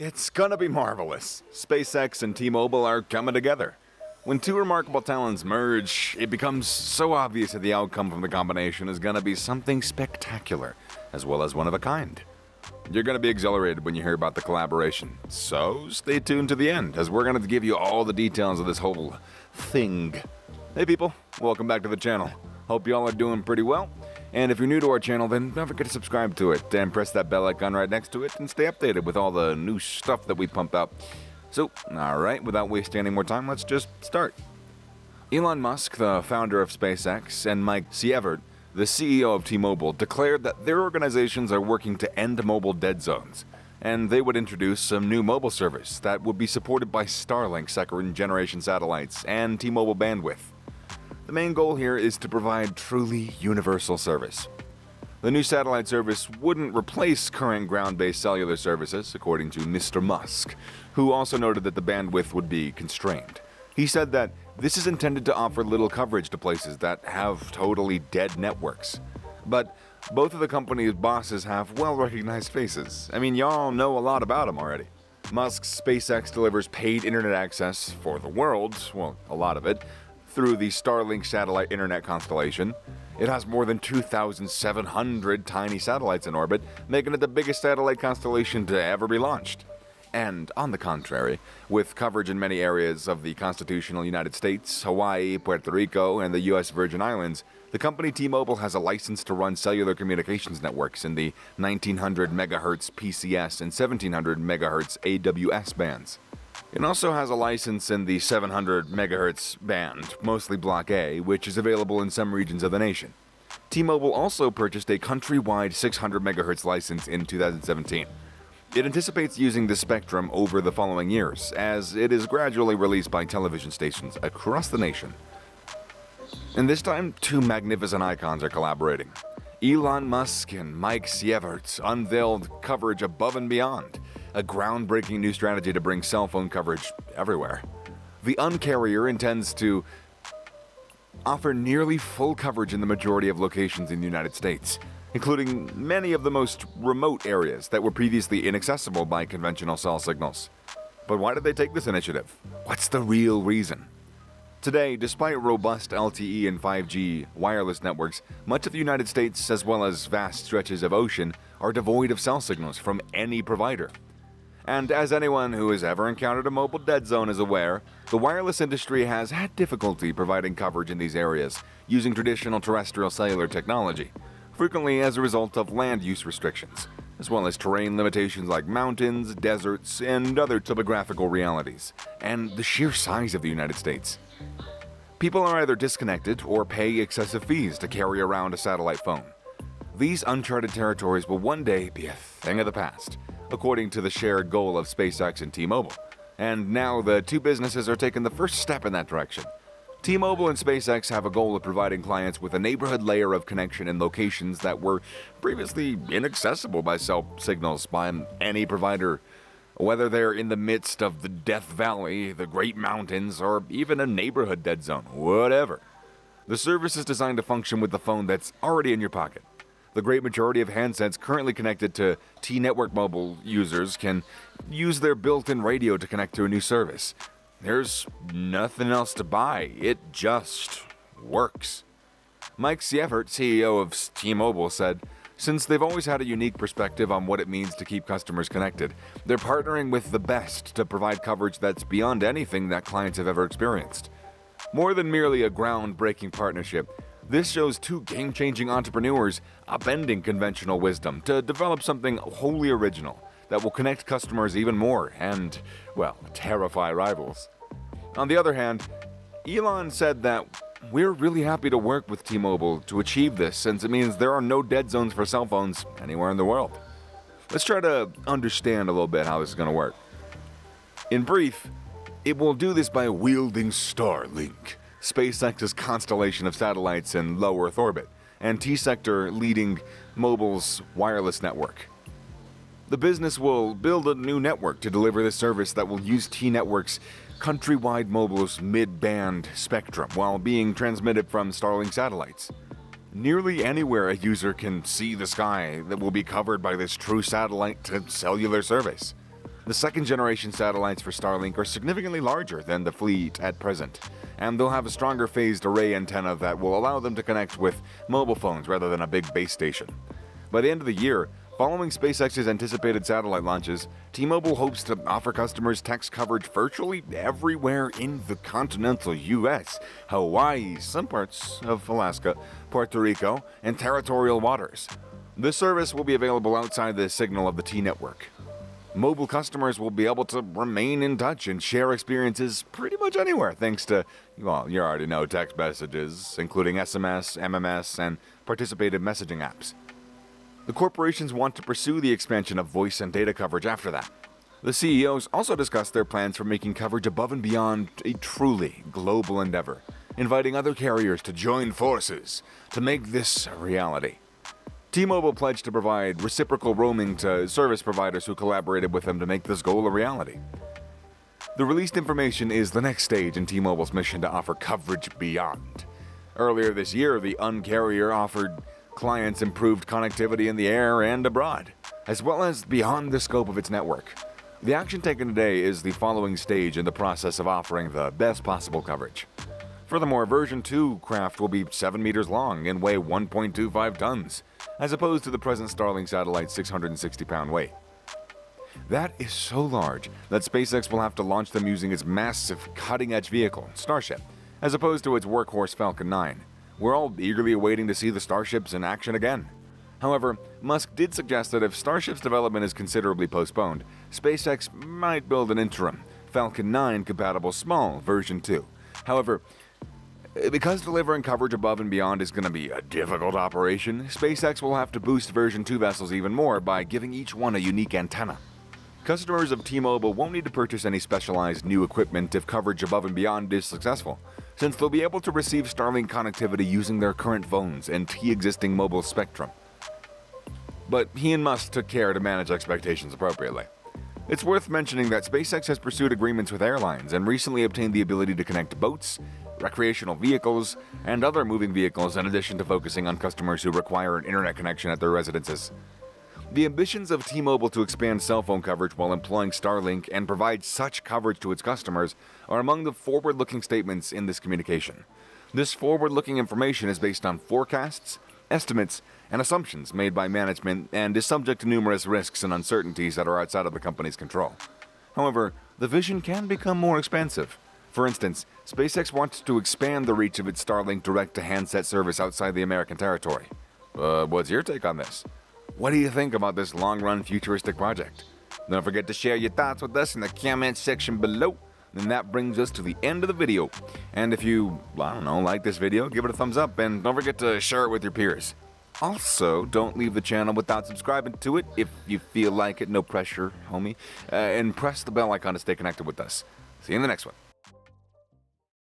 It's gonna be marvelous. SpaceX and T-Mobile are coming together. When two remarkable talents merge, it becomes so obvious that the outcome from the combination is gonna be something spectacular, as well as one of a kind. You're gonna be exhilarated when you hear about the collaboration, so stay tuned to the end, as we're gonna give you all the details of this whole thing. Hey people, welcome back to the channel. Hope y'all are doing pretty well. And if you're new to our channel, then don't forget to subscribe to it and press that bell icon right next to it and stay updated with all the new stuff that we pump out. So, alright, without wasting any more time, let's just start. Elon Musk, the founder of SpaceX, and Mike Sievert, the CEO of T-Mobile, declared that their organizations are working to end mobile dead zones, and they would introduce some new mobile service that would be supported by Starlink second-generation satellites and T-Mobile bandwidth. The main goal here is to provide truly universal service. The new satellite service wouldn't replace current ground-based cellular services, according to Mr. Musk, who also noted that the bandwidth would be constrained. He said that this is intended to offer little coverage to places that have totally dead networks. But both of the company's bosses have well-recognized faces. I mean, y'all know a lot about them already. Musk's SpaceX delivers paid internet access for the world, well, a lot of it, through the Starlink satellite internet constellation. It has more than 2,700 tiny satellites in orbit, making it the biggest satellite constellation to ever be launched. And on the contrary, with coverage in many areas of the constitutional United States, Hawaii, Puerto Rico, and the U.S. Virgin Islands, the company T-Mobile has a license to run cellular communications networks in the 1900 MHz PCS and 1700 MHz AWS bands. It also has a license in the 700 MHz band, mostly Block A, which is available in some regions of the nation. T-Mobile also purchased a countrywide 600 MHz license in 2017. It anticipates using the spectrum over the following years, as it is gradually released by television stations across the nation. And this time, two magnificent icons are collaborating. Elon Musk and Mike Sievert unveiled coverage above and beyond, a groundbreaking new strategy to bring cell phone coverage everywhere. The Un-carrier intends to offer nearly full coverage in the majority of locations in the United States, including many of the most remote areas that were previously inaccessible by conventional cell signals. But why did they take this initiative? What's the real reason? Today, despite robust LTE and 5G wireless networks, much of the United States, as well as vast stretches of ocean, are devoid of cell signals from any provider. And as anyone who has ever encountered a mobile dead zone is aware, the wireless industry has had difficulty providing coverage in these areas using traditional terrestrial cellular technology, frequently as a result of land use restrictions, as well as terrain limitations like mountains, deserts, and other topographical realities, and the sheer size of the United States. People are either disconnected or pay excessive fees to carry around a satellite phone. These uncharted territories will one day be a thing of the past, according to the shared goal of SpaceX and T-Mobile. And now the two businesses are taking the first step in that direction. T-Mobile and SpaceX have a goal of providing clients with a neighborhood layer of connection in locations that were previously inaccessible by cell signals by any provider, whether they're in the midst of the Death Valley, the Great Mountains, or even a neighborhood dead zone, whatever. The service is designed to function with the phone that's already in your pocket. The great majority of handsets currently connected to T-Network mobile users can use their built-in radio to connect to a new service. There's nothing else to buy, it just works. Mike Sievert, CEO of T-Mobile, said, "Since they've always had a unique perspective on what it means to keep customers connected, they're partnering with the best to provide coverage that's beyond anything that clients have ever experienced. More than merely a groundbreaking partnership, this shows two game-changing entrepreneurs upending conventional wisdom to develop something wholly original that will connect customers even more and, well, terrify rivals." On the other hand, Elon said that we're really happy to work with T-Mobile to achieve this, since it means there are no dead zones for cell phones anywhere in the world. Let's try to understand a little bit how this is going to work. In brief, it will do this by wielding Starlink, SpaceX's constellation of satellites in low Earth orbit, and T-Sector leading mobile's wireless network. The business will build a new network to deliver this service that will use T-Network's countrywide mobile's mid-band spectrum while being transmitted from Starlink satellites. Nearly anywhere a user can see the sky that will be covered by this true satellite to cellular service. The second-generation satellites for Starlink are significantly larger than the fleet at present, and they'll have a stronger phased array antenna that will allow them to connect with mobile phones rather than a big base station. By the end of the year, following SpaceX's anticipated satellite launches, T-Mobile hopes to offer customers text coverage virtually everywhere in the continental U.S., Hawaii, some parts of Alaska, Puerto Rico, and territorial waters. This service will be available outside the signal of the T network. Mobile customers will be able to remain in touch and share experiences pretty much anywhere thanks to, well, you already know, text messages, including SMS, MMS, and participative messaging apps. The corporations want to pursue the expansion of voice and data coverage after that. The CEOs also discussed their plans for making coverage above and beyond a truly global endeavor, inviting other carriers to join forces to make this a reality. T-Mobile pledged to provide reciprocal roaming to service providers who collaborated with them to make this goal a reality. The released information is the next stage in T-Mobile's mission to offer coverage beyond. Earlier this year, the Un-carrier offered clients improved connectivity in the air and abroad, as well as beyond the scope of its network. The action taken today is the following stage in the process of offering the best possible coverage. Furthermore, version 2 craft will be 7 meters long and weigh 1.25 tons, as opposed to the present Starlink satellite's 660-pound weight. That is so large that SpaceX will have to launch them using its massive, cutting-edge vehicle, Starship, as opposed to its workhorse Falcon 9. We're all eagerly awaiting to see the Starships in action again. However, Musk did suggest that if Starship's development is considerably postponed, SpaceX might build an interim, Falcon 9-compatible small version 2. However, because delivering coverage above and beyond is going to be a difficult operation, SpaceX will have to boost version 2 vessels even more by giving each one a unique antenna. Customers of T-Mobile won't need to purchase any specialized new equipment if coverage above and beyond is successful, since they'll be able to receive Starlink connectivity using their current phones and T-existing mobile Spectrum. But he and Musk took care to manage expectations appropriately. It's worth mentioning that SpaceX has pursued agreements with airlines and recently obtained the ability to connect boats, recreational vehicles, and other moving vehicles in addition to focusing on customers who require an internet connection at their residences. The ambitions of T-Mobile to expand cell phone coverage while employing Starlink and provide such coverage to its customers are among the forward-looking statements in this communication. This forward-looking information is based on forecasts, estimates, and assumptions made by management and is subject to numerous risks and uncertainties that are outside of the company's control. However, the vision can become more expansive. For instance, SpaceX wants to expand the reach of its Starlink direct-to-handset service outside the American territory. What's your take on this? What do you think about this long-run futuristic project? Don't forget to share your thoughts with us in the comment section below. And that brings us to the end of the video. And if you, like this video, give it a thumbs up and don't forget to share it with your peers. Also, don't leave the channel without subscribing to it if you feel like it. No pressure, homie. And press the bell icon to stay connected with us. See you in the next one.